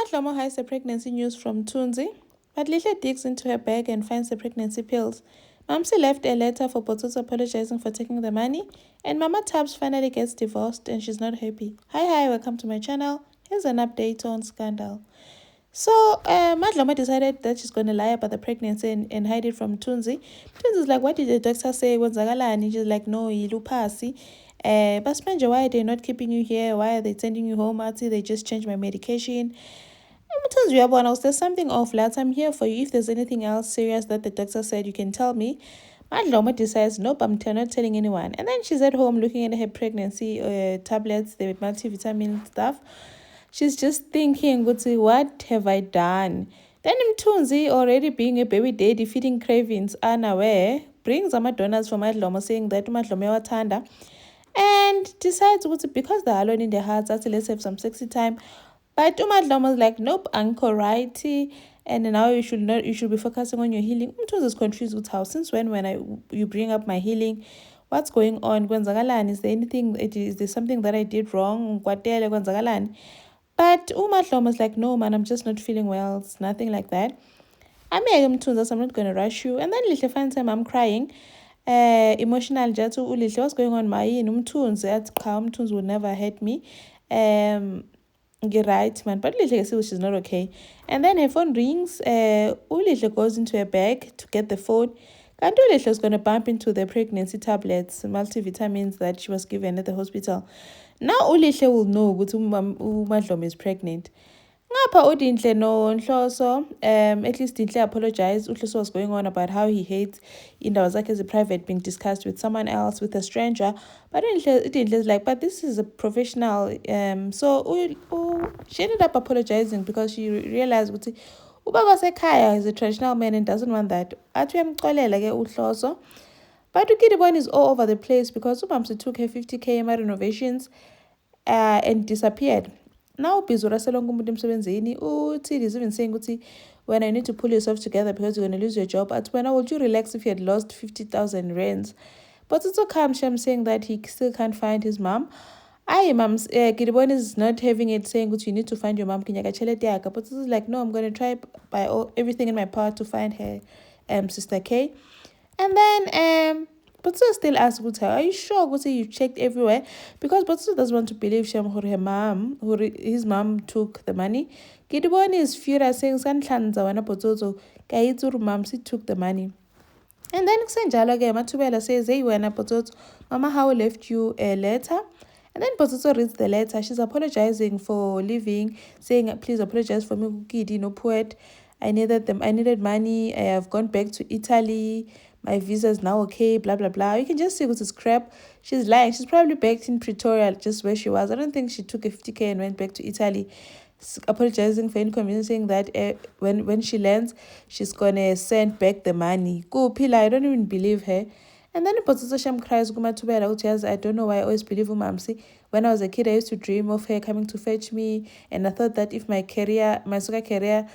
Madlomo hides the pregnancy news from Tunzi, but Lihle digs into her bag and finds the pregnancy pills. Mamsi left a letter for Botsotso apologizing for taking the money, and Mama Tabs finally gets divorced and she's not happy. Hi, welcome to my channel. Here's an update on Scandal. So, Madlomo decided that she's going to lie about the pregnancy and hide it from Tunzi. Tunzi's like, what did the doctor say? And she's like, no, ilupasi. But Spanja, why are they not keeping you here? Why are they sending you home? They just changed my medication. There's something off, lads. I'm here for you. If there's anything else serious that the doctor said, you can tell me. Madlomo decides, nope, I'm not telling anyone. And then she's at home looking at her pregnancy tablets, the multivitamin stuff. She's just thinking, what have I done? Then Mtunzi, already being a baby daddy, feeding cravings, unaware, brings donuts for Madlomo, saying that Madlomo watanda, and decides because they're alone in their hearts, let's have some sexy time. But Madlomo's like, nope, uncle righty, and now you should be focusing on your healing. Mtunzi is confused with how, since when you bring up my healing, what's going on? Is there anything? Is there something that I did wrong? But Madlomo is like, no, man, I'm just not feeling well. It's nothing like that. I'm not going to rush you. And then Lihle finds her mom crying. Emotional jatu ulihle, what's going on, my umthunzi at umthunzi would never hurt me. You're right, man. But Lihle says she's not okay. And then her phone rings. Ulihle goes into her bag to get the phone. And Ulihle was going to bump into the pregnancy tablets, multivitamins that she was given at the hospital. Now Ulihle will know ukuthi Madlomo is pregnant. Ngapha uDinhle noNhloso, at least Dinhle apologized. uHloso was going on about how he hates indaba zakhe as a private being discussed with someone else, with a stranger. But Dinhle is like, but this is a professional. So she ended up apologizing because she realized ukuthi ubaba sekhaya is a traditional man and doesn't want that. Athi uyamxolela ke uHloso. But uKidibone is all over the place because uMamsi took her 50k renovations and disappeared. Now Bizura selonke umuntu emsebenzini. Uthili is even saying ukuthi when I need to pull yourself together because you're going to lose your job. At when would you relax if you had lost 50,000 rands? But it's okay, Shem saying that he still can't find his mom. Mom's Kidibone is not having it, saying you need to find your mom. But it's like, no, I'm going to try by everything in my power to find her sister K. And then Botso still asks her, are you sure you checked everywhere? Because Botso doesn't want to believe his mom took the money. Kidibone is furious, saying Sanhlanza wana Botso Kaitsuru mom she took the money. And then Xenjalo again, Matubela says, hey, wena Botso, Mama how left you a letter. And then Botso reads the letter. She's apologizing for leaving, saying, please apologize for me, Kidi, no poet. I needed money. I have gone back to Italy. My visa is now okay, blah, blah, blah. You can just see it's crap. She's lying. She's probably back in Pretoria, just where she was. I don't think she took a 50k and went back to Italy. Apologizing for inconvenience, saying that when she lands, she's going to send back the money. Go, Pila, I don't even believe her. And then Potso Sham cries, I don't know why I always believe Mamsi. When I was a kid, I used to dream of her coming to fetch me. And I thought that if my soccer career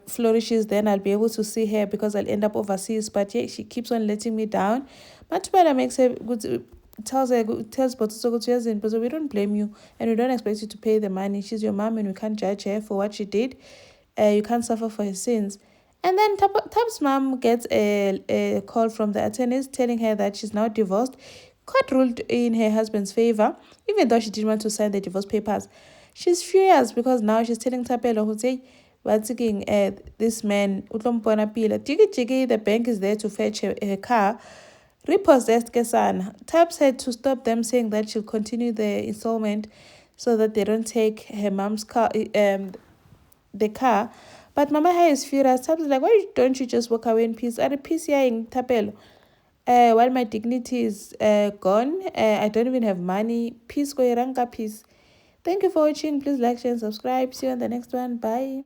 flourishes, then I'll be able to see her because I'll end up overseas. But yeah, she keeps on letting me down. Matubela makes her good, tells Potso, but we don't blame you and we don't expect you to pay the money. She's your mom and we can't judge her for what she did. You can't suffer for her sins. And then Tab's mom gets a call from the attorneys telling her that she's now divorced. Court ruled in her husband's favor, even though she didn't want to sign the divorce papers. She's furious because now she's telling Tapelo, who's saying, this man, Jiggy, the bank is there to fetch her car. Repossessed Kesan. Tabs had to stop them, saying that she'll continue the installment so that they don't take her mom's car, the car. But Mama Hai is furious. Tabs is like, why don't you just walk away in peace? At a peace in Tapelo. While my dignity is gone, I don't even have money. Peace, go peace. Thank you for watching. Please like, share, and subscribe. See you on the next one. Bye.